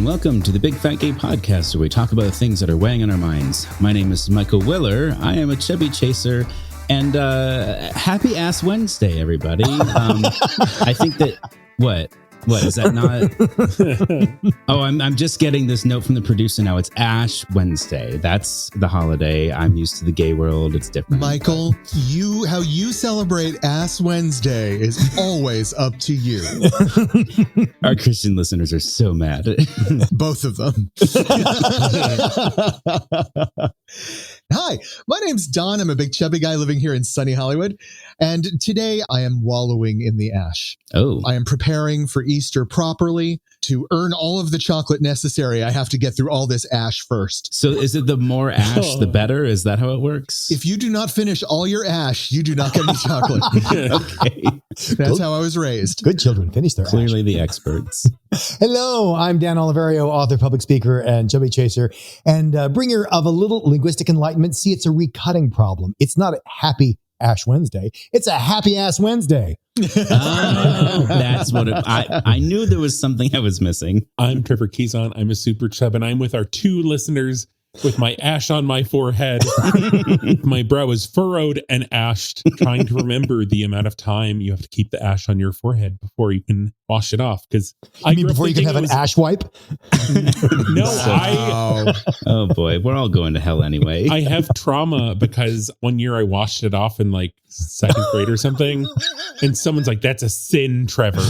welcome to the Big Fat Gay Podcast, where we talk about the things that are weighing on our minds. My name is Michael Willer. I am a chubby chaser, and happy Ass Wednesday, everybody. I think that what is that not? Oh, I'm just getting this note from the producer now. It's Ash Wednesday. That's the holiday. I'm used to the gay world. It's different. Michael, how you celebrate Ass Wednesday is always up to you. Our Christian listeners are so mad. Both of them. Hi, my name's Don. I'm a big chubby guy living here in sunny Hollywood. And today I am wallowing in the ash. Oh. I am preparing for Easter properly. To earn all of the chocolate necessary, I have to get through all this ash first. So is it the more ash, the better? Is that how it works? If you do not finish all your ash, you do not get any chocolate. Okay. That's how I was raised. Good children finish their Clearly ash. the experts. Hello, I'm Dan Oliverio, author, public speaker, and chubby chaser, and bringer of a little linguistic enlightenment. See, it's a recutting problem. It's not a happy Ash Wednesday. It's a happy ass Wednesday. Oh, that's what I knew there was something I was missing. I'm Trevor Keyson. I'm a super chub, and I'm with our two listeners with my ash on my forehead. My brow is furrowed and ashed, trying to remember the amount of time you have to keep the ash on your forehead before you can wash it off. Because I mean, before you can have an ash wipe? Oh boy, we're all going to hell anyway. I have trauma because one year I washed it off in like second grade or something, and someone's like, "That's a sin, Trevor."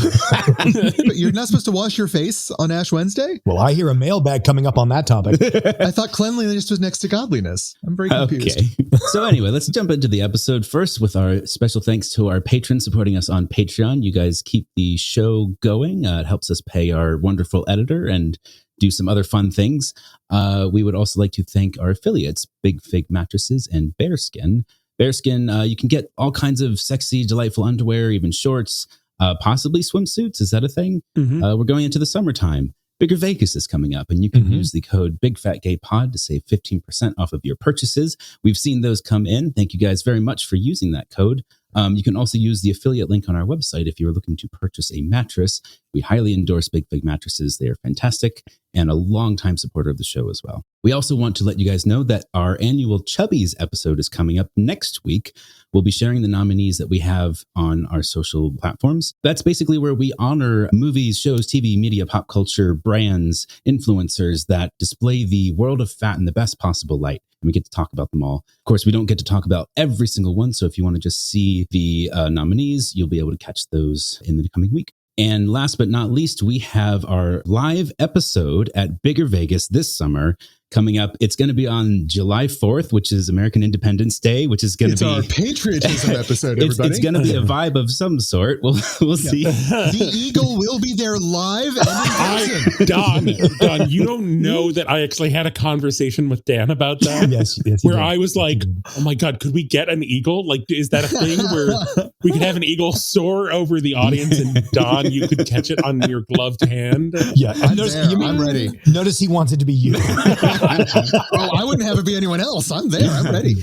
But you're not supposed to wash your face on Ash Wednesday? Well, I hear a mailbag coming up on that topic. I thought cleanliness was next to godliness. I'm very confused. Okay. So anyway, let's jump into the episode first with our special thanks to our patrons supporting us on Patreon. You guys keep the show going. It helps us pay our wonderful editor and do some other fun things. We would also like to thank our affiliates, Big Fig Mattresses and Bearskin. Bearskin, you can get all kinds of sexy, delightful underwear, even shorts, possibly swimsuits. Is that a thing? Mm-hmm. We're going into the summertime. Bigger Vegas is coming up, and you can use the code BigFatGayPod to save 15% off of your purchases. We've seen those come in. Thank you guys very much for using that code. You can also use the affiliate link on our website if you're looking to purchase a mattress. We highly endorse Big Fig Mattresses. They are fantastic and a longtime supporter of the show as well. We also want to let you guys know that our annual Chubbies episode is coming up next week. We'll be sharing the nominees that we have on our social platforms. That's basically where we honor movies, shows, TV, media, pop culture, brands, influencers that display the world of fat in the best possible light. And we get to talk about them all. Of course, we don't get to talk about every single one. So if you want to just see the nominees, you'll be able to catch those in the coming week. And last but not least, we have our live episode at Bigger Vegas this summer coming up. It's going to be on July 4th, which is American Independence Day, which is going to be our patriotism episode, everybody. It's going to be a vibe of some sort. We'll see. The Eagle will be there live and Don, you don't know that I actually had a conversation with Dan about that. Yes, where I was like, "Oh my God, could we get an eagle? Like, is that a thing where we could have an eagle soar over the audience and Don, you could catch it on your gloved hand?" Yeah, I'm ready. Notice he wants it to be you. I wouldn't have it be anyone else. I'm there. I'm ready.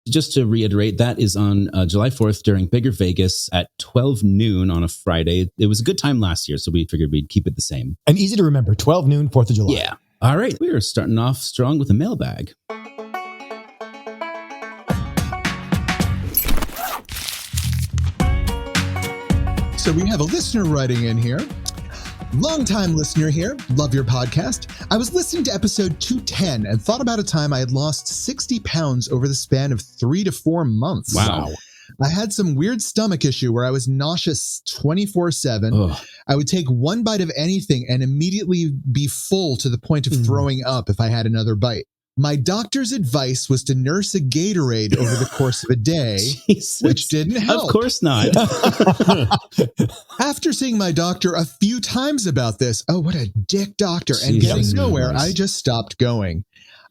Just to reiterate, that is on July 4th during Bigger Vegas at 12 noon on a Friday. It was a good time last year, so we figured we'd keep it the same. And easy to remember, 12 noon, 4th of July. Yeah. All right. We are starting off strong with a mailbag. So we have a listener writing in here. Longtime listener here. Love your podcast. I was listening to episode 210 and thought about a time I had lost 60 pounds over the span of 3 to 4 months. Wow. I had some weird stomach issue where I was nauseous 24/7. Ugh. I would take one bite of anything and immediately be full to the point of throwing up if I had another bite. My doctor's advice was to nurse a Gatorade over the course of a day, Jesus. which didn't help. Of course not. After seeing my doctor a few times about this, oh, what a dick doctor, and Jesus getting nowhere, Christ. I just stopped going.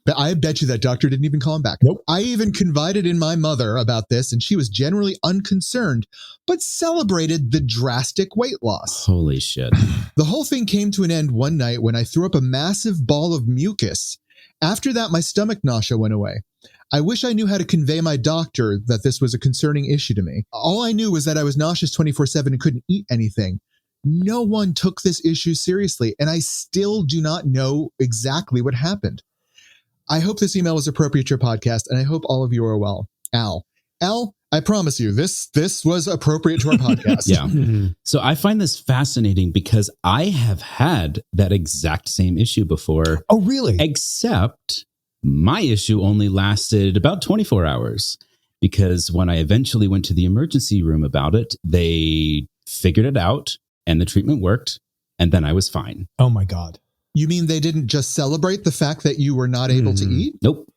But I bet you that doctor didn't even call him back. Nope. I even confided in my mother about this, and she was generally unconcerned, but celebrated the drastic weight loss. Holy shit. The whole thing came to an end one night when I threw up a massive ball of mucus. After that, my stomach nausea went away. I wish I knew how to convey my doctor that this was a concerning issue to me. All I knew was that I was nauseous 24/7 and couldn't eat anything. no one took this issue seriously, and I still do not know exactly what happened. I hope this email was appropriate to your podcast, and I hope all of you are well. Al, I promise you, this was appropriate to our podcast. Yeah. So I find this fascinating because I have had that exact same issue before. Oh, really? Except my issue only lasted about 24 hours because when I eventually went to the emergency room about it, they figured it out and the treatment worked. And then I was fine. Oh, my God. You mean they didn't just celebrate the fact that you were not able to eat? Nope.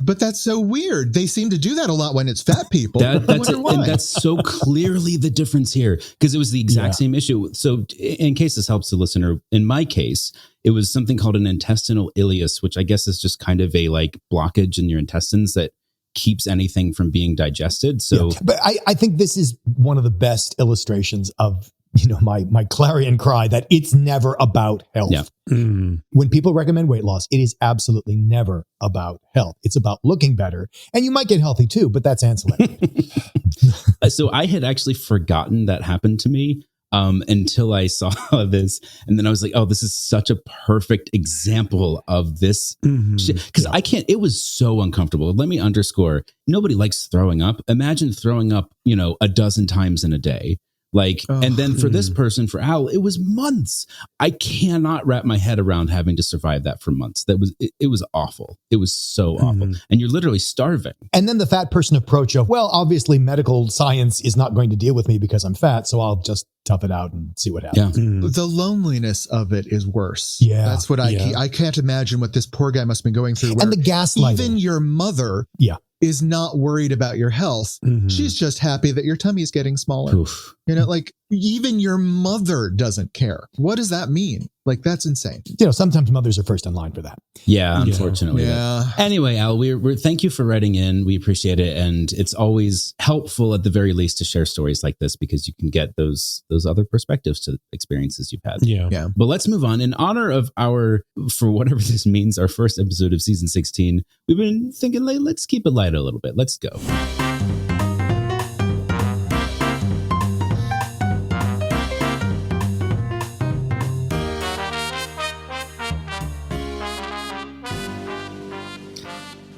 But that's so weird. They seem to do that a lot when it's fat people. And that's so clearly the difference here because it was the exact same issue. So in case this helps the listener, in my case, it was something called an intestinal ileus, which I guess is just kind of a like blockage in your intestines that keeps anything from being digested. So, but I think this is one of the best illustrations of, my clarion cry that it's never about health. Yeah. When people recommend weight loss, it is absolutely never about health. It's about looking better. And you might get healthy too, but that's ancillary. So I had actually forgotten that happened to me until I saw this. And then I was like, oh, this is such a perfect example of this. Because it was so uncomfortable. Let me underscore, nobody likes throwing up. Imagine throwing up, a dozen times in a day. And then for this person, for Al, it was months. I cannot wrap my head around having to survive that for months. It was awful. It was so awful. And you're literally starving. And then the fat person approach of, well, obviously medical science is not going to deal with me because I'm fat. So I'll just tough it out and see what happens. Yeah. The loneliness of it is worse. Yeah. That's what I can't imagine what this poor guy must have been going through. And the gaslighting. Even your mother is not worried about your health. She's just happy that your tummy is getting smaller. Oof. Even your mother doesn't care. What does that mean? That's insane. Sometimes mothers are first in line for that. Yeah, unfortunately. Yeah. Anyway, Al, we're thank you for writing in. We appreciate it. And it's always helpful at the very least to share stories like this because you can get those other perspectives to experiences you've had. Yeah. But let's move on. In honor of for whatever this means, our first episode of season 16, we've been thinking, let's keep it light a little bit. Let's go.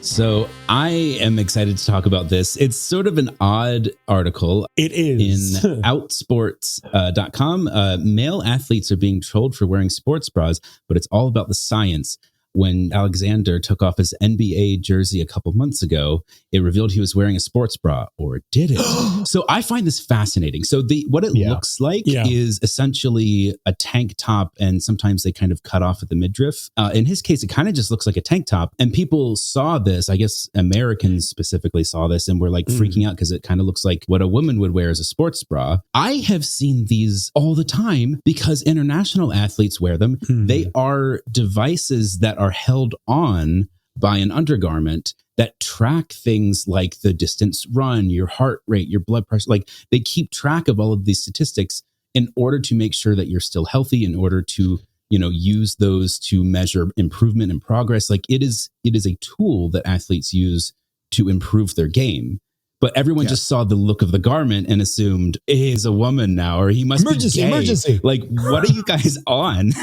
So I am excited to talk about this. It's sort of an odd article. It is. In outsports.com. Male athletes are being trolled for wearing sports bras, but it's all about the science. When Alexander took off his NBA jersey a couple months ago, it revealed he was wearing a sports bra, or did it? So I find this fascinating. So what it looks like is essentially a tank top, and sometimes they kind of cut off at the midriff. In his case, it kind of just looks like a tank top. And people saw this, I guess Americans specifically saw this, and were like freaking out because it kind of looks like what a woman would wear as a sports bra. I have seen these all the time because international athletes wear them. They are devices that are held on by an undergarment that track things like the distance run, your heart rate, your blood pressure. They keep track of all of these statistics in order to make sure that you're still healthy, in order to, use those to measure improvement and progress. It is a tool that athletes use to improve their game. But everyone just saw the look of the garment and assumed he's a woman now, or he must be gay. Emergency. What are you guys on?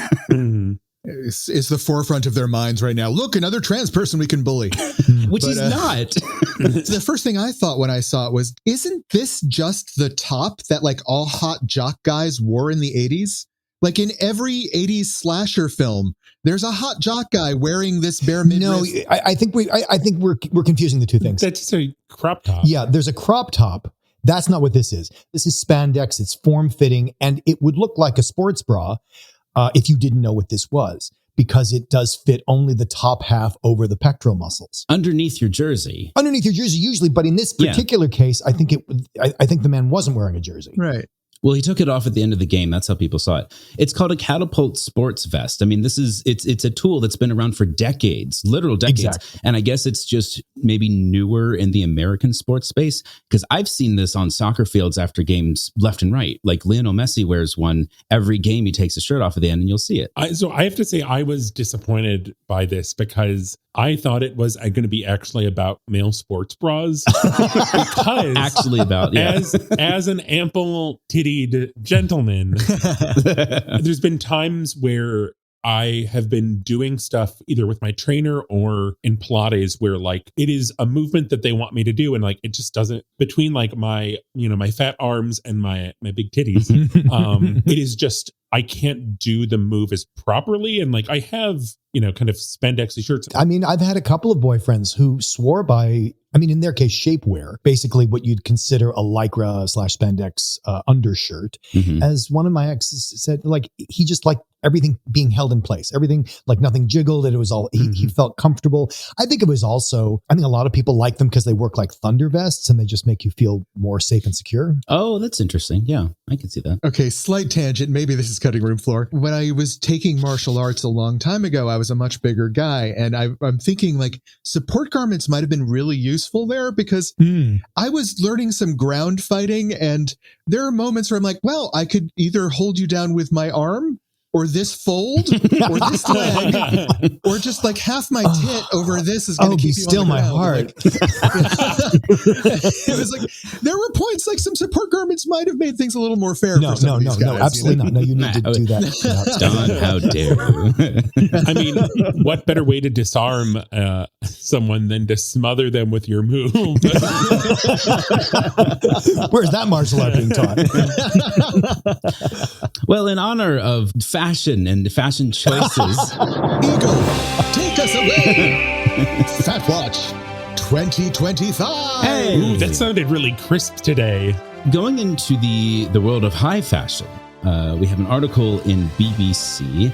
It's the forefront of their minds right now. Look, another trans person we can bully. Which he's not. The first thing I thought when I saw it was, isn't this just the top that all hot jock guys wore in the 80s? In every 80s slasher film, there's a hot jock guy wearing this bare midriff. No, I think we're confusing the two things. That's just a crop top. Yeah, there's a crop top. That's not what this is. This is spandex. It's form-fitting, and it would look like a sports bra if you didn't know what this was, because it does fit only the top half over the pectoral muscles. Underneath your jersey. Usually, but in this particular case, I think the man wasn't wearing a jersey. Right. Well, he took it off at the end of the game. That's how people saw it. It's called a catapult sports vest. I mean, it's a tool that's been around for decades, literal decades. Exactly. And I guess it's just maybe newer in the American sports space, because I've seen this on soccer fields after games left and right. Lionel Messi wears one every game. He takes his shirt off at the end and you'll see it. So I have to say I was disappointed by this because I thought it was going to be actually about male sports bras. Because actually about, as an ample titty big-tittied gentleman. There's been times where I have been doing stuff either with my trainer or in Pilates where like it is a movement that they want me to do. And like, it just doesn't, between like my, my fat arms and my big titties, it is just, I can't do the move as properly. And like, I have, kind of spandexy shirts. I mean, I've had a couple of boyfriends who swore by, in their case, shapewear, basically what you'd consider a Lycra / spandex undershirt. As one of my exes said, like, he just liked everything being held in place, everything, like nothing jiggled. It was all, he felt comfortable. I think it was also, a lot of people like them because they work like thunder vests and they just make you feel more safe and secure. Oh, that's interesting. Yeah, I can see that. Okay, slight tangent. Maybe this is cutting room floor. When I was taking martial arts a long time ago, I was a much bigger guy. And I'm thinking like support garments might have been really useful there because I was learning some ground fighting. And there are moments where I'm like, well, I could either hold you down with my arm or this fold or this leg or just like half my tit over this is going to keep you still on the my ground. heart. It was like there were points like some support garments might have made things a little more fair. No, for some of these guys, absolutely not. No, you need to do that. Don, how dare you? What better way to disarm someone than to smother them with your move? Where's that martial art being taught? Well, in honor of fashion and fashion choices, Eagle, take us away. Fat Watch 2025. Hey. Ooh, that sounded really crisp today. Going into the world of high fashion, we have an article in BBC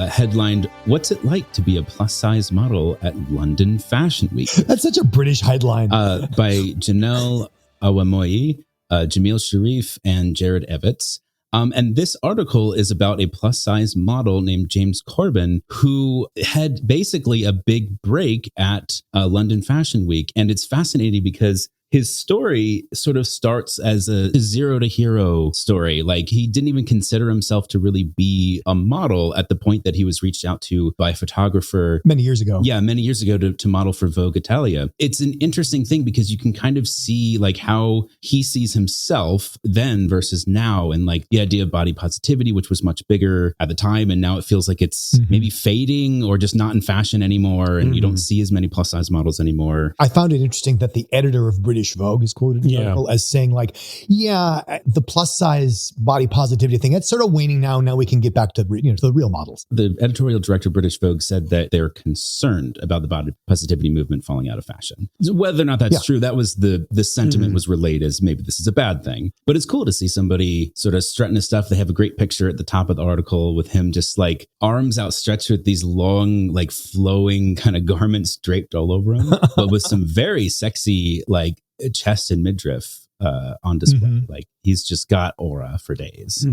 headlined, "What's it like to be a plus-size model at London Fashion Week?" That's such a British headline. By Janelle Awamoyi, Jamil Sharif, and Jared Evans. And this article is about a plus-size model named James Corbin, who had basically a big break at London Fashion Week. And it's fascinating because his story sort of starts as a zero to hero story. Like he didn't even consider himself to really be a model at the point that he was reached out to by a photographer many years ago. Yeah, many years ago to model for Vogue Italia. It's an interesting thing because you can kind of see like how he sees himself then versus now, and like the idea of body positivity, which was much bigger at the time. And now it feels like it's maybe fading or just not in fashion anymore. And you don't see as many plus size models anymore. I found it interesting that the editor of British Vogue is quoted in the article as saying like, the plus size body positivity thing, it's sort of waning now. Now we can get back to, to the real models. The editorial director of British Vogue said that they're concerned about the body positivity movement falling out of fashion. Whether or not that's true, that was the sentiment was relayed as maybe this is a bad thing. But it's cool to see somebody sort of strutting his stuff. They have a great picture at the top of the article with him just like arms outstretched with these long, like flowing kind of garments draped all over him, but with some very sexy, like chest and midriff on display. Like he's just got aura for days.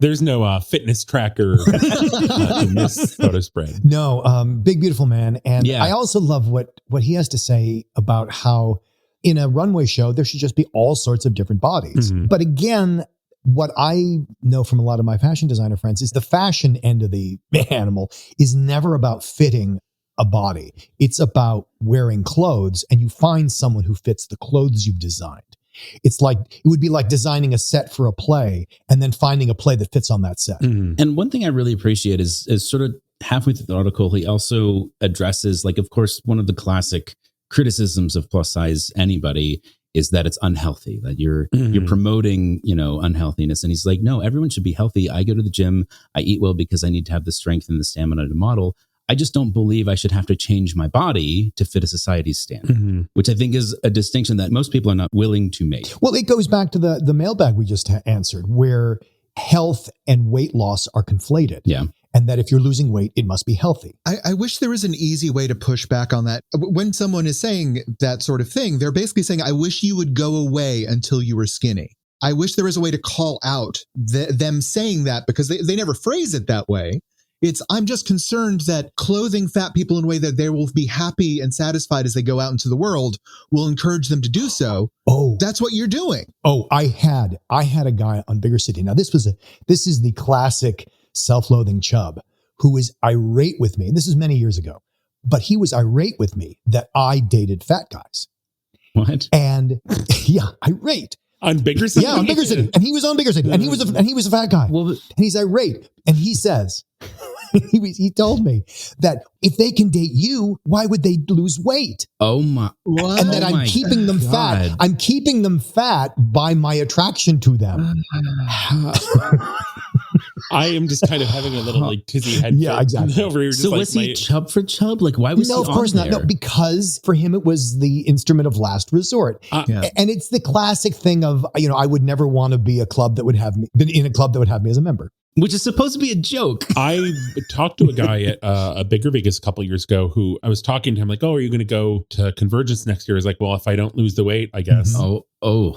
There's no fitness tracker in this photo spread. No, big, beautiful man. And I also love what he has to say about how in a runway show, there should just be all sorts of different bodies. But again, what I know from a lot of my fashion designer friends is the fashion end of the animal is never about fitting a body. It's about wearing clothes, and you find someone who fits the clothes you've designed. It's like, it would be like designing a set for a play and then finding a play that fits on that set. And one thing I really appreciate is sort of halfway through the article, he also addresses, like, of course, one of the classic criticisms of plus size anybody is that it's unhealthy, that you're promoting, unhealthiness. And he's like, no, everyone should be healthy. I go to the gym, I eat well because I need to have the strength and the stamina to model. I just don't believe I should have to change my body to fit a society's standard, which I think is a distinction that most people are not willing to make. Well, it goes back to the mailbag we just answered, where health and weight loss are conflated. Yeah. And that if you're losing weight, it must be healthy. I wish there was an easy way to push back on that. When someone is saying that sort of thing, they're basically saying, I wish you would go away until you were skinny. I wish there was a way to call out them saying that, because they never phrase it that way. It's, I'm just concerned that clothing fat people in a way that they will be happy and satisfied as they go out into the world will encourage them to do so. Oh, that's what you're doing. Oh, I had a guy on Bigger City. Now this is the classic self-loathing chub who was irate with me. And this is many years ago, but he was irate with me that I dated fat guys. What? And irate. On Bigger City? Yeah, on Bigger City. And he was on Bigger City. And he was a fat guy. Well, and he's irate. And he says, he told me that if they can date you, why would they lose weight? oh my. What? And that I'm keeping them fat. I'm keeping them fat by my attraction to them. I am just kind of having a little like tizzy head. Yeah, exactly. Over here, just So like was he chub for chub? Like, why was he No, of on course not. there? No, because for him, it was the instrument of last resort. Yeah. And it's the classic thing of, I would never want to be in a club that would have me as a member. Which is supposed to be a joke. I talked to a guy at a Bigger Vegas a couple of years ago who I was talking to him like, oh, are you going to go to Convergence next year? He's like, well, if I don't lose the weight, I guess. Oh.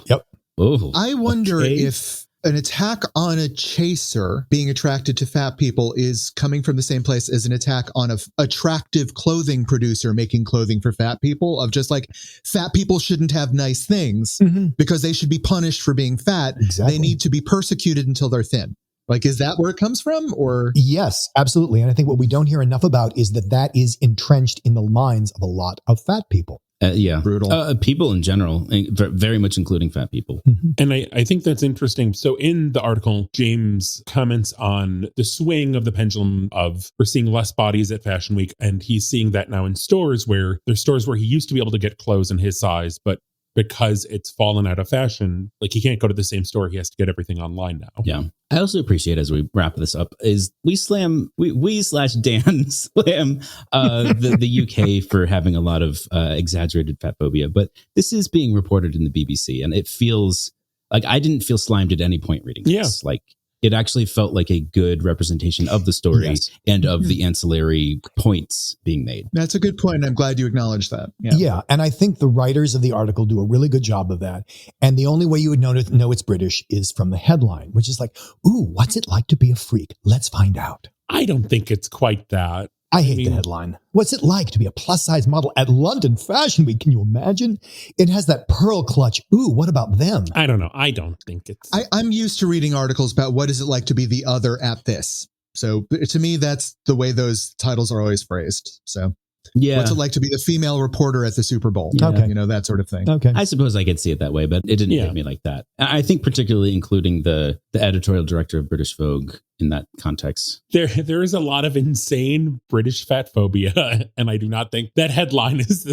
Yep. Oh. I wonder okay. if an attack on a chaser being attracted to fat people is coming from the same place as an attack on a attractive clothing producer making clothing for fat people, of just like fat people shouldn't have nice things because they should be punished for being fat. Exactly. They need to be persecuted until they're thin. Like, is that where it comes from? Or Yes, absolutely. And I think what we don't hear enough about is that is entrenched in the minds of a lot of fat people. Yeah. brutal. People in general, very much including fat people. And I think that's interesting. So in the article, James comments on the swing of the pendulum of we're seeing less bodies at Fashion Week. And he's seeing that now in stores where there's stores where he used to be able to get clothes in his size, but because it's fallen out of fashion, like he can't go to the same store. He has to get everything online now. Yeah. I also appreciate, as we wrap this up, is we slash Dan slam the UK for having a lot of exaggerated fat phobia, but this is being reported in the BBC, and it feels like I didn't feel slimed at any point reading this. Like, it actually felt like a good representation of the story and of the ancillary points being made. That's a good point. I'm glad you acknowledged that. Yeah. And I think the writers of the article do a really good job of that. And the only way you would know it's British is from the headline, which is like, ooh, what's it like to be a freak? Let's find out. I don't think it's quite that. I hate the headline. What's it like to be a plus-size model at London Fashion Week? Can you imagine? It has that pearl clutch. Ooh, what about them? I don't know. I don't think it's... I'm used to reading articles about what is it like to be the other at this. So to me, that's the way those titles are always phrased. So Yeah. what's it like to be the female reporter at the Super Bowl? Yeah. Okay. That sort of thing. Okay. I suppose I could see it that way, but it didn't hit me like that. I think particularly including the editorial director of British Vogue in that context. There is a lot of insane British fat phobia, and I do not think that headline is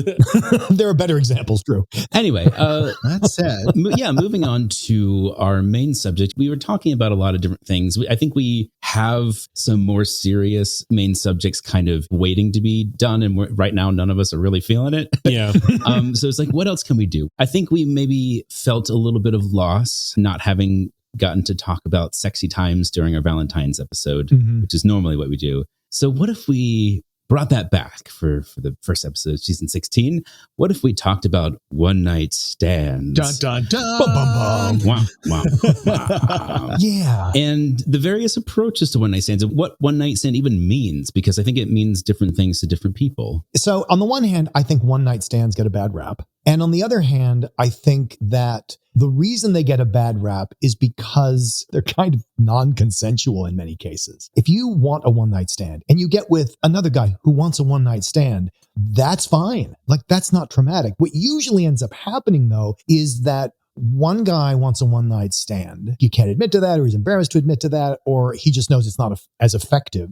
There are better examples, Drew. Anyway, That said, moving on to our main subject. We were talking about a lot of different things. I think we have some more serious main subjects kind of waiting to be done, and right now none of us are really feeling it. Yeah. So it's like, what else can we do? I think we maybe felt a little bit of loss not having gotten to talk about sexy times during our Valentine's episode, which is normally what we do. So what if we brought that back for the first episode of season 16? What if we talked about one night stands? dun, dun, dun. Bum, bum, bum. Wow, wow, wow. Yeah. And the various approaches to one night stands and what one night stand even means, because I think it means different things to different people. So on the one hand, I think one night stands get a bad rap. And on the other hand, I think that the reason they get a bad rap is because they're kind of non-consensual in many cases. If you want a one night stand and you get with another guy who wants a one night stand, that's fine. Like, that's not traumatic. What usually ends up happening, though, is that one guy wants a one night stand. You can't admit to that, or he's embarrassed to admit to that, or he just knows it's not as effective.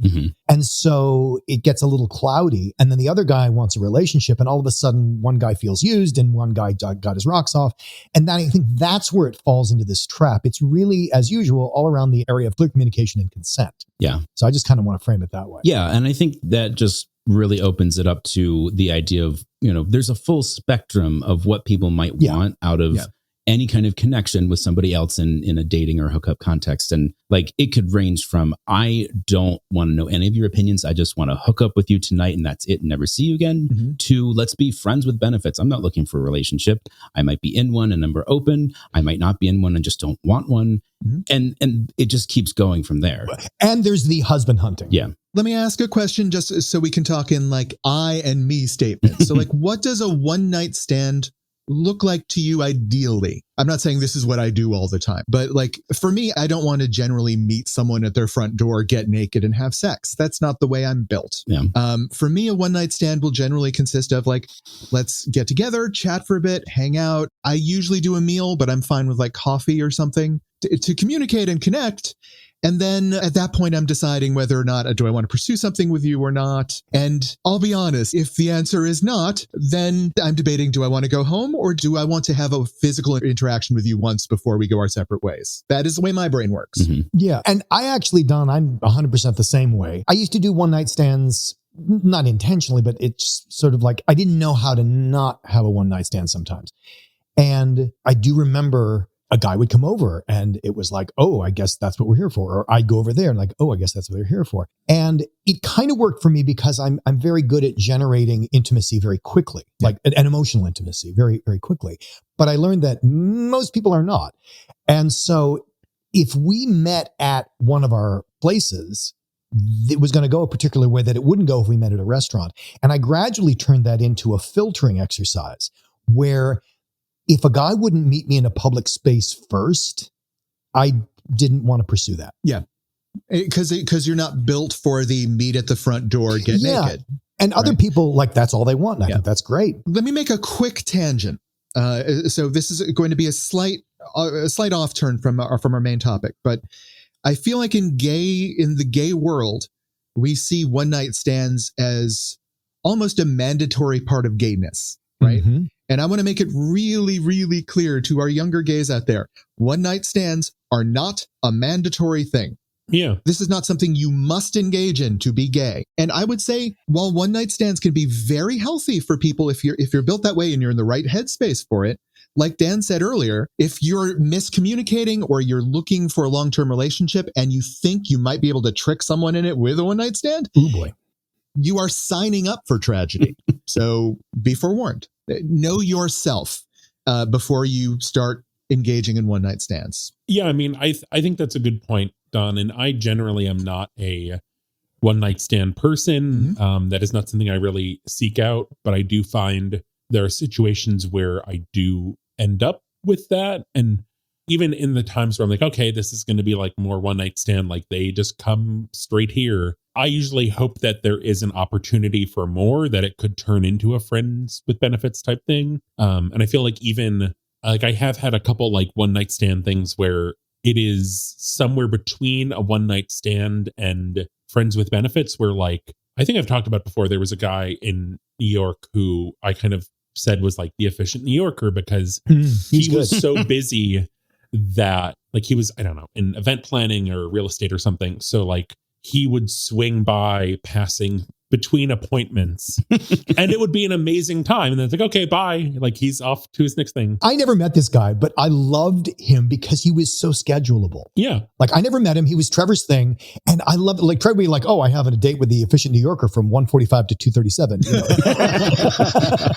And so it gets a little cloudy. And then the other guy wants a relationship. And all of a sudden, one guy feels used and one guy got his rocks off. And then I think that's where it falls into this trap. It's really, as usual, all around the area of clear communication and consent. Yeah. So I just kind of want to frame it that way. Yeah. And I think that just really opens it up to the idea of, there's a full spectrum of what people might want out of any kind of connection with somebody else in a dating or hookup context. And like, it could range from, I don't want to know any of your opinions. I just want to hook up with you tonight and that's it and never see you again, to let's be friends with benefits. I'm not looking for a relationship. I might be in one and we're open. I might not be in one and just don't want one. And it just keeps going from there. And there's the husband hunting. Yeah. Let me ask a question just so we can talk in like I and me statements. So like, what does a one night stand look like to you ideally? I'm not saying this is what I do all the time, but like for me, I don't want to generally meet someone at their front door, get naked and have sex. That's not the way I'm built. Yeah. For me, a one night stand will generally consist of like, let's get together, chat for a bit, hang out. I usually do a meal, but I'm fine with like coffee or something to communicate and connect. And then at that point, I'm deciding whether or not do I want to pursue something with you or not. And I'll be honest, if the answer is not, then I'm debating, do I want to go home or do I want to have a physical interaction with you once before we go our separate ways? That is the way my brain works. Mm-hmm. Yeah. And I actually, Don, I'm 100% the same way. I used to do one night stands, not intentionally, but it's sort of like I didn't know how to not have a one night stand sometimes. And I do remember a guy would come over and it was like, oh, I guess that's what we're here for. Or I'd go over there and like, oh, I guess that's what we're here for. And it kind of worked for me because I'm very good at generating intimacy very quickly, like an emotional intimacy very, very quickly. But I learned that most people are not. And so if we met at one of our places, it was going to go a particular way that it wouldn't go if we met at a restaurant. And I gradually turned that into a filtering exercise where if a guy wouldn't meet me in a public space first, I didn't want to pursue that. Yeah. Because you're not built for the meet at the front door, get naked. And other people, like, that's all they want. And I think that's great. Let me make a quick tangent. So this is going to be a slight off turn from our main topic, but I feel like in the gay world, we see one night stands as almost a mandatory part of gayness, right? Mm-hmm. And I want to make it really, really clear to our younger gays out there. One night stands are not a mandatory thing. Yeah. This is not something you must engage in to be gay. And I would say while one night stands can be very healthy for people if you're built that way and you're in the right headspace for it, like Dan said earlier, if you're miscommunicating or you're looking for a long-term relationship and you think you might be able to trick someone in it with a one night stand, oh boy, you are signing up for tragedy. So be forewarned. Know yourself before you start engaging in one night stands. Yeah, I mean, I think that's a good point, Don. And I generally am not a one night stand person. Mm-hmm. That is not something I really seek out, but I do find there are situations where I do end up with that. And even in the times where I'm like, okay, this is going to be like more one night stand, like they just come straight here. I usually hope that there is an opportunity for more, that it could turn into a friends with benefits type thing. And I feel like even like I have had a couple like one night stand things where it is somewhere between a one night stand and friends with benefits, where like, I think I've talked about before, there was a guy in New York who I kind of said was like the efficient New Yorker because he was so busy that like he was, I don't know, in event planning or real estate or something. So like he would swing by passing between appointments and it would be an amazing time. And then it's like, okay, bye. Like he's off to his next thing. I never met this guy, but I loved him because he was so schedulable. Yeah. Like I never met him. He was Trevor's thing. And I loved it. Like Trevor would be like, oh, I have a date with the efficient New Yorker from 1:45 to 2:37. You know?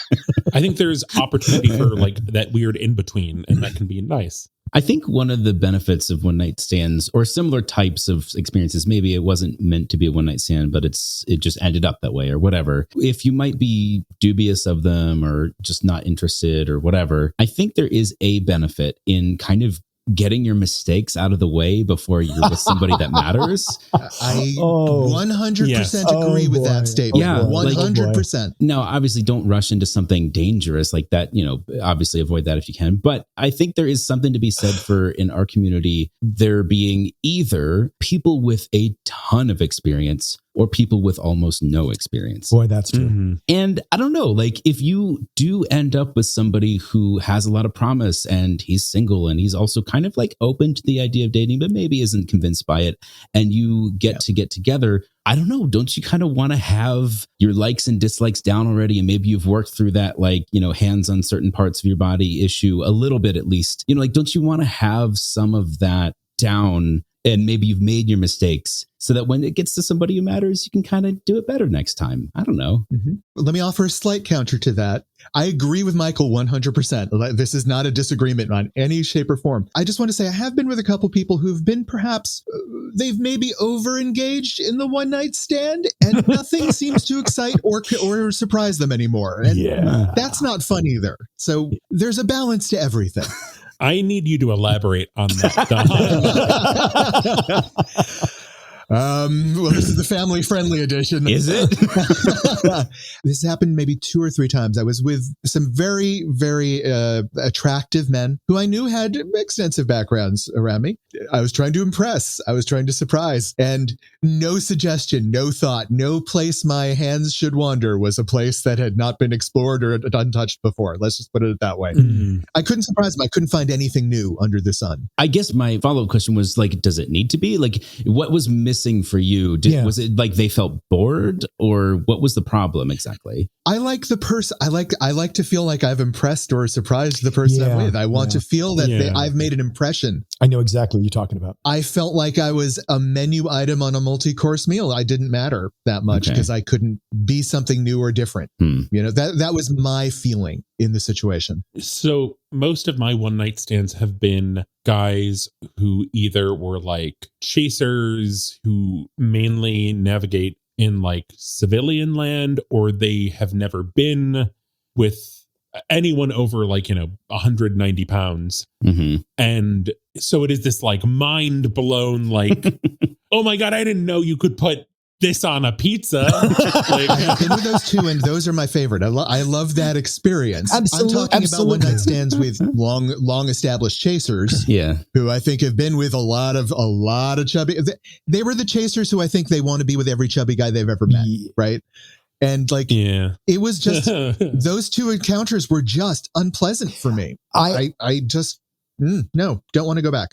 I think there's opportunity for like that weird in between, and that can be nice. I think one of the benefits of one night stands or similar types of experiences, maybe it wasn't meant to be a one night stand, but it just ended up that way or whatever. If you might be dubious of them or just not interested or whatever, I think there is a benefit in kind of getting your mistakes out of the way before you're with somebody that matters. I 100% agree with that statement. Yeah, 100%. Now, obviously, don't rush into something dangerous like that. You know, obviously avoid that if you can. But I think there is something to be said for in our community, there being either people with a ton of experience or people with almost no experience. Boy, that's true. Mm-hmm. And I don't know, like if you do end up with somebody who has a lot of promise and he's single and he's also kind of like open to the idea of dating, but maybe isn't convinced by it, and you get together, I don't know, don't you kind of want to have your likes and dislikes down already? And maybe you've worked through that, like, you know, hands on certain parts of your body issue a little bit at least. You know, like, don't you want to have some of that down and maybe you've made your mistakes so that when it gets to somebody who matters, you can kind of do it better next time. I don't know. Mm-hmm. Let me offer a slight counter to that. I agree with Michael 100%. This is not a disagreement on any shape or form. I just want to say I have been with a couple people who've been perhaps, they've maybe over-engaged in the one night stand and nothing seems to excite or surprise them anymore. And that's not fun either. So there's a balance to everything. I need you to elaborate on that, Don. Well, this is the family-friendly edition. Is it? This happened maybe 2 or 3 times. I was with some very, very attractive men who I knew had extensive backgrounds around me. I was trying to impress. I was trying to surprise. And no suggestion, no thought, no place my hands should wander was a place that had not been explored or untouched before. Let's just put it that way. Mm. I couldn't surprise them. I couldn't find anything new under the sun. I guess my follow-up question was like, does it need to be? Like, what was missing for you? Was it like they felt bored, or what was the problem exactly? I like the person. I like to feel like I've impressed or surprised the person I'm with. I want to feel that I've made an impression. I know exactly what you're talking about. I felt like I was a menu item on a multi-course meal. I didn't matter that much because I couldn't be something new or different. You know, that was my feeling in the situation. So most of my one night stands have been guys who either were like chasers who mainly navigate in like civilian land, or they have never been with anyone over like, 190 pounds. Mm-hmm. And so it is this like mind blown, like, oh my God, I didn't know you could put this on a pizza. Like, I have been with those two, and those are my favorite. I love that experience. I'm talking about one night stands with long established chasers. Who I think have been with a lot of chubby. They were the chasers who I think they want to be with every chubby guy they've ever met. Right. And like, it was just, those two encounters were just unpleasant for me. I just, no, don't want to go back.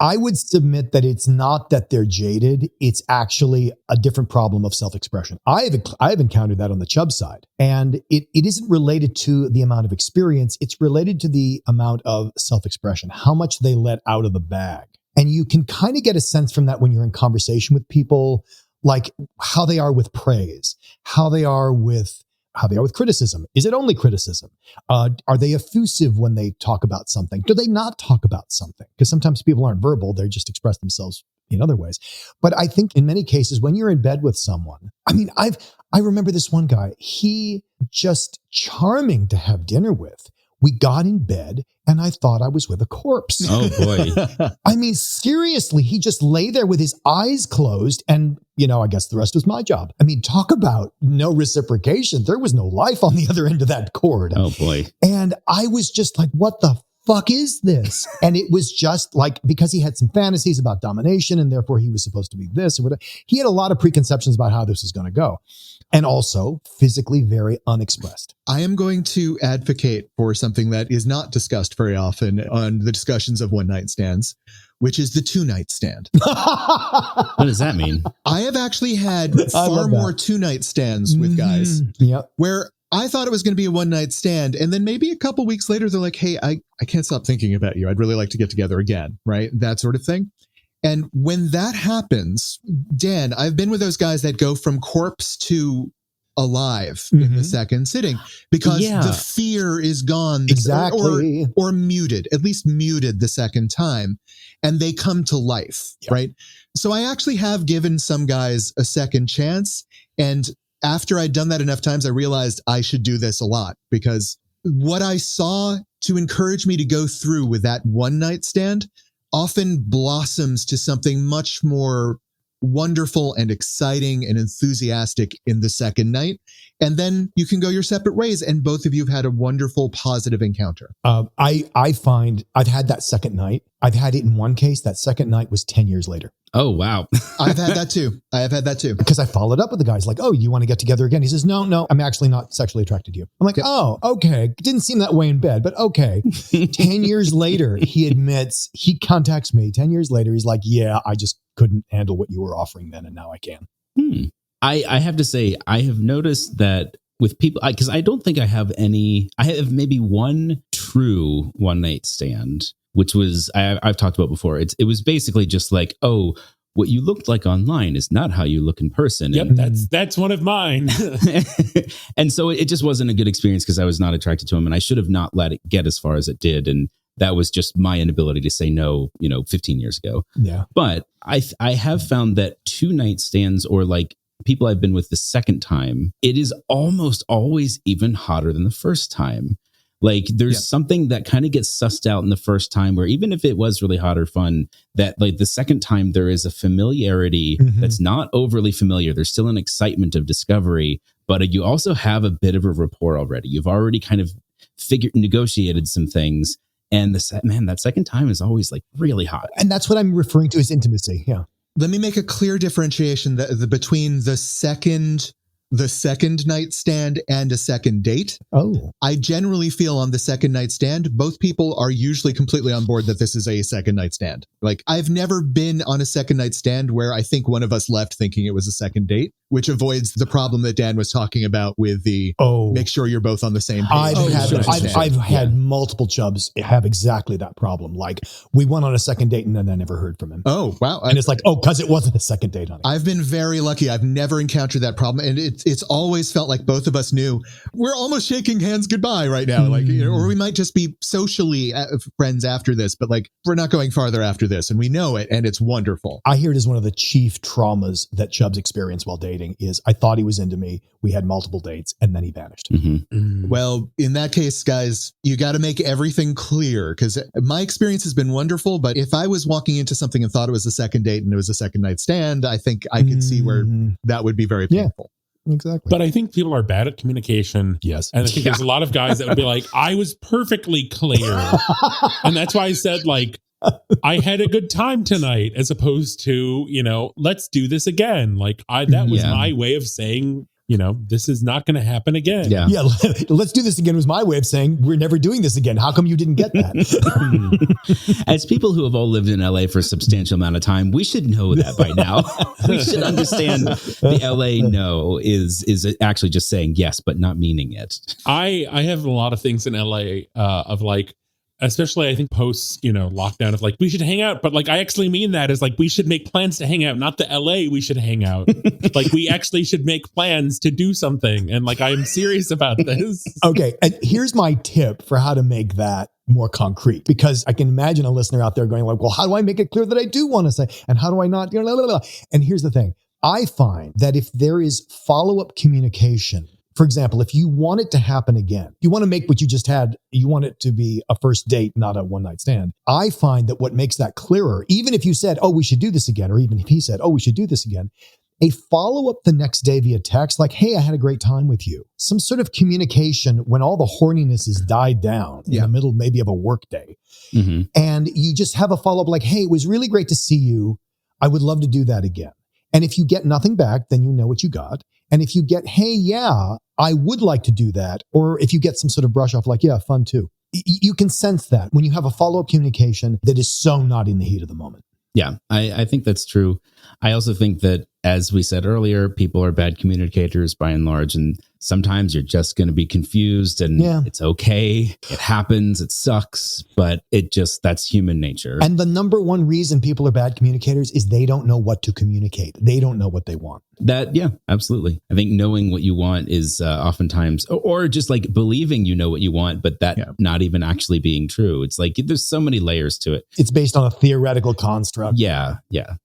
I would submit that it's not that they're jaded. It's actually a different problem of self-expression. I've encountered that on the chub side, and it isn't related to the amount of experience. It's related to the amount of self-expression, how much they let out of the bag. And you can kind of get a sense from that when you're in conversation with people, like how they are with praise, how they are with criticism. Is it only criticism? Are they effusive when they talk about something? Do they not talk about something? Because sometimes people aren't verbal. They just express themselves in other ways. But I think in many cases, when you're in bed with someone, I mean, I remember this one guy, he just charming to have dinner with. We got in bed and I thought I was with a corpse. Oh boy. I mean, seriously, he just lay there with his eyes closed and, I guess the rest was my job. I mean, talk about no reciprocation. There was no life on the other end of that cord. Oh boy. And I was just like, what the fuck is this? And it was just like, because he had some fantasies about domination and therefore he was supposed to be this or whatever. He had a lot of preconceptions about how this was going to go. And also physically very unexpressed. I am going to advocate for something that is not discussed very often on the discussions of one night stands, which is the 2-night stand. What does that mean? I have actually had far more 2-night stands with guys where I thought it was going to be a one night stand. And then maybe a couple weeks later, they're like, hey, I can't stop thinking about you. I'd really like to get together again. Right. That sort of thing. And when that happens, Dan, I've been with those guys that go from corpse to alive in the second sitting because the fear is gone. Exactly. Or muted, at least muted the second time. And they come to life. Yep. Right. So I actually have given some guys a second chance. And after I'd done that enough times, I realized I should do this a lot because what I saw to encourage me to go through with that one night stand often blossoms to something much more wonderful and exciting and enthusiastic in the second night. And then you can go your separate ways. And both of you have had a wonderful, positive encounter. I find I've had that second night. I've had it in one case. That second night was 10 years later. Oh, wow. I've had that too. Because I followed up with the guys like, oh, you want to get together again? He says, no, I'm actually not sexually attracted to you. I'm like, oh, okay. Didn't seem that way in bed, but okay. 10 years later, he contacts me 10 years later. He's like, yeah, I just couldn't handle what you were offering then. And now I can. I have to say, I have noticed that with people, because I don't think I have maybe one true one night stand which was I've talked about before. It was basically just like, oh, what you looked like online is not how you look in person. Yep, And that's one of mine. and so it just wasn't a good experience because I was not attracted to him, and I should have not let it get as far as it did. And that was just my inability to say no, 15 years ago. Yeah. But I have found that 2-night stands, or like people I've been with the second time, it is almost always even hotter than the first time. Like there's something that kind of gets sussed out in the first time, where even if it was really hot or fun, that like the second time there is a familiarity that's not overly familiar. There's still an excitement of discovery, but you also have a bit of a rapport already. You've already kind of negotiated some things. And that second time is always like really hot. And that's what I'm referring to as intimacy. Yeah. Let me make a clear differentiation between the second night stand and a second date. Oh. I generally feel on the second night stand, both people are usually completely on board that this is a second night stand. Like I've never been on a second night stand where I think one of us left thinking it was a second date, which avoids the problem that Dan was talking about with the make sure you're both on the same page. I've had multiple chubs have exactly that problem. Like we went on a second date and then I never heard from him. Oh, wow. And it's like, because it wasn't a second date, honey. I've been very lucky. I've never encountered that problem. And it's always felt like both of us knew we're almost shaking hands goodbye right now. Like, or we might just be socially friends after this, but like we're not going farther after this, and we know it, and it's wonderful. I hear it as one of the chief traumas that chubs experience while dating is I thought he was into me. We had multiple dates and then he vanished. Well, in that case, guys, you got to make everything clear, because my experience has been wonderful. But if I was walking into something and thought it was a second date and it was a second night stand, I think I could see where that would be very painful. Exactly. But I think people are bad at communication. Yes. And I think there's a lot of guys that would be like, I was perfectly clear. And that's why I said, like, I had a good time tonight, as opposed to, let's do this again. Like that was my way of saying, this is not going to happen again. Yeah. Let's do this again was my way of saying we're never doing this again. How come you didn't get that? As people who have all lived in LA for a substantial amount of time, we should know that by now. We should understand the LA no is actually just saying yes, but not meaning it. I have a lot of things in LA of like, especially I think post, lockdown of like, we should hang out. But like, I actually mean that as like, we should make plans to hang out, not the LA we should hang out. Like we actually should make plans to do something. And like, I am serious about this. Okay. And here's my tip for how to make that more concrete, because I can imagine a listener out there going like, well, how do I make it clear that I do want to say, and how do I not, blah, blah, blah. And here's the thing. I find that if there is follow-up communication, for example, if you want it to happen again, you want to make what you just had, you want it to be a first date, not a one-night stand. I find that what makes that clearer, even if you said, oh, we should do this again, or even if he said, oh, we should do this again, a follow-up the next day via text, like, hey, I had a great time with you. Some sort of communication when all the horniness has died down in the middle maybe of a work day. And you just have a follow-up like, hey, it was really great to see you. I would love to do that again. And if you get nothing back, then you know what you got. And if you get, hey, yeah, I would like to do that. Or if you get some sort of brush off like, yeah, fun too. You can sense that when you have a follow-up communication that is so not in the heat of the moment. Yeah, I think that's true. I also think that, as we said earlier, people are bad communicators by and large. And sometimes you're just going to be confused, and it's okay. It happens. It sucks, but that's human nature. And the number one reason people are bad communicators is they don't know what to communicate. They don't know what they want. Yeah, absolutely. I think knowing what you want is oftentimes, or just like believing you know what you want, but that not even actually being true. It's like there's so many layers to it. It's based on a theoretical construct. Yeah.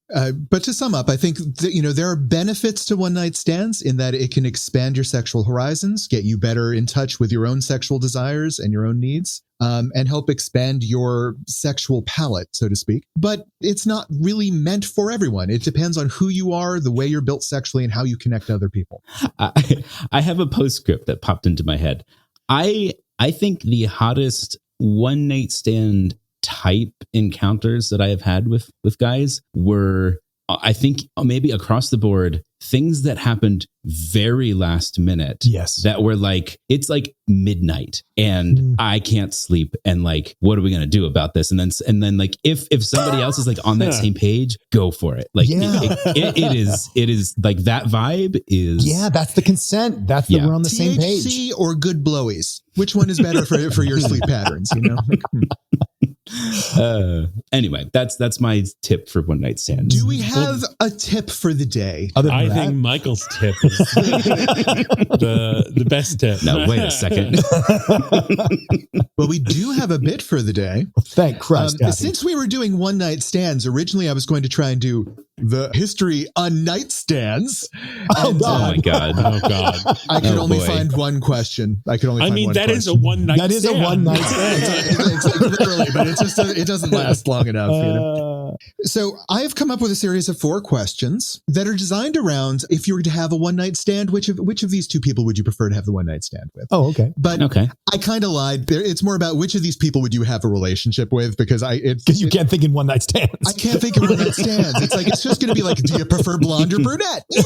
But to sum up, I think that, there are benefits to one-night stands in that it can expand your sexual horizons, get you better in touch with your own sexual desires and your own needs, and help expand your sexual palette, so to speak. But it's not really meant for everyone. It depends on who you are, the way you're built sexually, and how you connect to other people. I have a postscript that popped into my head. I think the hottest one-night stand type encounters that I have had with guys were, I think, maybe across the board, things that happened very last minute. Yes. That were like, it's like midnight and I can't sleep. And like, what are we going to do about this? And then like, if somebody else is like on that same page, go for it. Like it is like that vibe is. Yeah. That's the consent. That's we're on the same page. THC or good blowies? Which one is better for your sleep patterns? Anyway, that's my tip for one night stand. Do we have a tip for the day? I think Michael's tip is the best tip. No, wait a second. Well, we do have a bit for the day. Well, thank Christ. Since we were doing one night stands, originally I was going to try and do the history on nightstands. Oh, God. Oh my God. Oh God. I could only find one question. I could only find one that question. is a one night stand. That is a one night stand. It's literally, but it doesn't last long enough. You know? So I have come up with a series of 4 questions that are designed around, if you were to have a one night stand, which of these 2 people would you prefer to have the one night stand with? Oh, okay. But Okay. I kind of lied. It's more about which of these people would you have a relationship with, because you can't think in one night stands. I can't think of one night stands. It's like, it's just going to be like, do you prefer blonde or brunette? Yeah.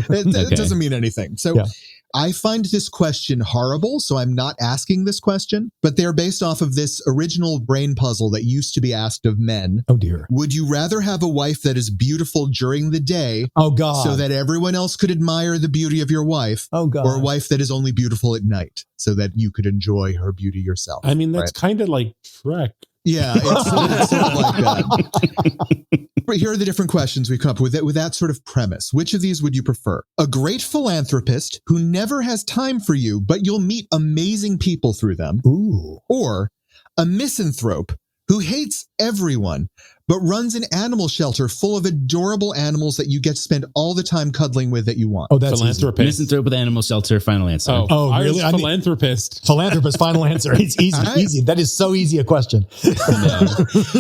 It doesn't mean anything. So Yeah. I find this question horrible, so I'm not asking this question, but they're based off of this original brain puzzle that used to be asked of men. Oh, dear. Would you rather have a wife that is beautiful during the day, Oh, God. so that everyone else could admire the beauty of your wife, Oh, God. or a wife that is only beautiful at night, so that you could enjoy her beauty yourself? I mean, that's kind of like Shrek. Yeah, it's sort of like that. But here are the different questions we've come up with that sort of premise. Which of these would you prefer? A great philanthropist who never has time for you, but you'll meet amazing people through them. Ooh. Or a misanthrope who hates everyone, but runs an animal shelter full of adorable animals that you get to spend all the time cuddling with that you want. Oh, that's Philanthropist. Misanthrope with animal shelter. Final answer. Oh, I really? was philanthropist. Easy. Philanthropist, final answer. It's easy. All right. Easy. That is so easy a question.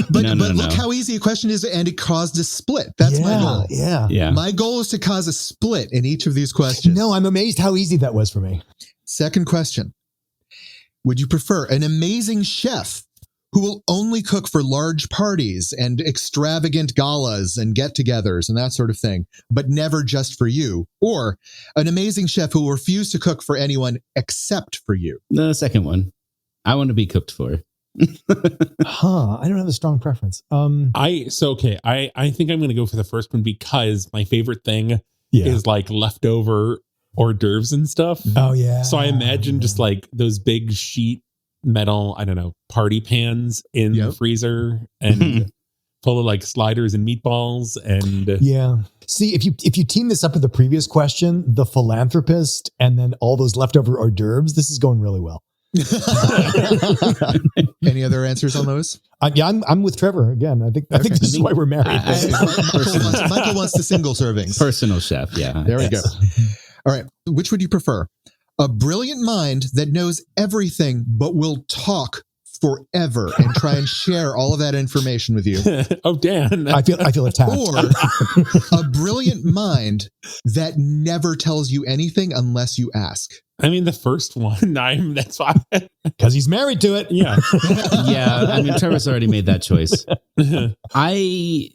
But No. look how easy a question is, and it caused a split. That's my goal. Yeah. Yeah. My goal is to cause a split in each of these questions. No, I'm amazed how easy that was for me. Second question. Would you prefer an amazing chef who will only cook for large parties and extravagant galas and get-togethers and that sort of thing, but never just for you? Or an amazing chef who will refuse to cook for anyone except for you? The second one. I want to be cooked for. I don't have a strong preference. I think I'm going to go for the first one because my favorite thing is like leftover hors d'oeuvres and stuff. Oh, yeah. So I imagine just like those big sheet metal, I don't know, party pans in the freezer and full of like sliders and meatballs and yeah. See, if you team this up with the previous question, the philanthropist, and then all those leftover hors d'oeuvres, this is going really well. Any other answers on those? I'm with Trevor again. I think this is why we're married. Michael wants the single servings. Personal chef. Yeah. There we go. All right. Which would you prefer? A brilliant mind that knows everything but will talk forever and try and share all of that information with you. Oh, Dan. I feel attacked. Or a brilliant mind that never tells you anything unless you ask. I mean, the first one, that's why. Because he's married to it. Yeah. Yeah. I mean, Trevor's already made that choice. I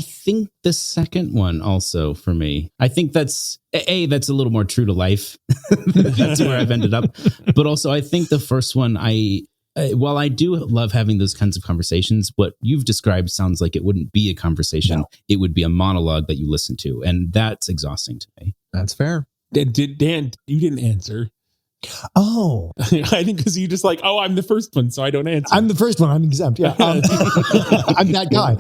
think the second one also for me. I think that's a little more true to life. That's where I've ended up. But also, I think the first one, while I do love having those kinds of conversations, what you've described sounds like it wouldn't be a conversation. No. It would be a monologue that you listen to. And that's exhausting to me. That's fair. Dan, you didn't answer. Oh. I think because you just like, I'm the first one, so I don't answer. I'm the first one. I'm exempt. Yeah. I'm that guy.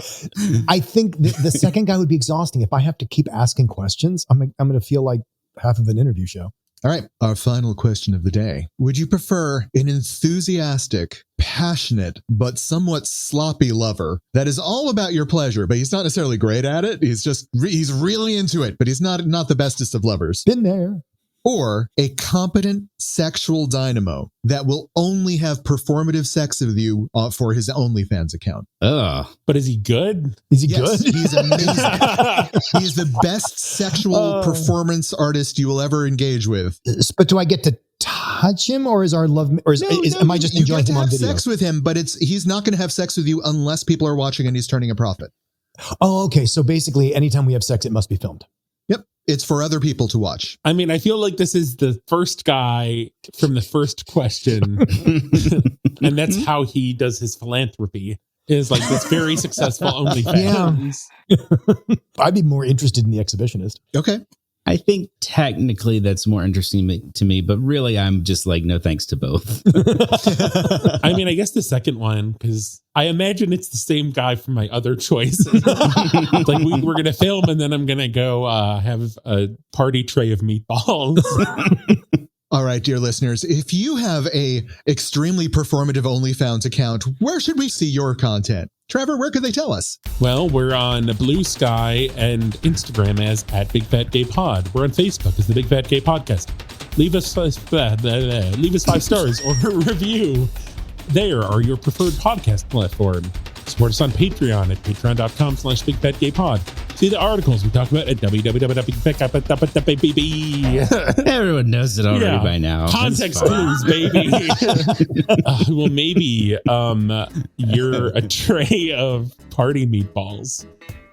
I think the second guy would be exhausting. If I have to keep asking questions, I'm going to feel like half of an interview show. All right. Our final question of the day. Would you prefer an enthusiastic, passionate, but somewhat sloppy lover that is all about your pleasure, but he's not necessarily great at it? He's really into it, but he's not the bestest of lovers. Been there. Or a competent sexual dynamo that will only have performative sex with you for his OnlyFans account. But is he good? Is he good? He's amazing. He is the best sexual performance artist you will ever engage with. But do I get to touch him, or is our love, or am I just enjoying him on video? Sex with him, but he's not going to have sex with you unless people are watching and he's turning a profit. Oh, okay. So basically, anytime we have sex, it must be filmed. Yep. It's for other people to watch. I mean, I feel like this is the first guy from the first question. And that's how he does his philanthropy, is like this very successful OnlyFans. Yeah. I'd be more interested in the exhibitionist. Okay. I think technically that's more interesting to me, but really I'm just like, no thanks to both. I mean, I guess the second one, because I imagine it's the same guy from my other choices. Like we're going to film and then I'm going to go have a party tray of meatballs. All right, dear listeners, if you have a extremely performative OnlyFans account, where should we see your content? Trevor, where could they tell us? Well, we're on Blue Sky and Instagram as @BigFatGayPod. We're on Facebook as the Big Fat Gay Podcast. Leave us 5 stars or a review there or your preferred podcast platform. Support us on Patreon at patreon.com/BigFatGayPod. See the articles we talk about at www.bigfatgaypod. Everyone knows it already by now. Context clues, baby. Well, maybe you're a tray of party meatballs.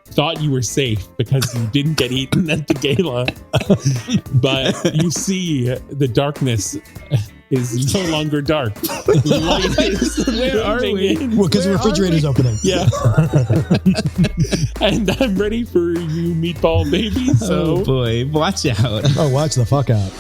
Thought you were safe because you didn't get eaten at the gala, but you see the darkness is no longer dark. Light is Where are we? Well, because the refrigerator's opening. Yeah. And I'm ready for you, meatball baby. So, oh boy, watch out. Oh, watch the fuck out.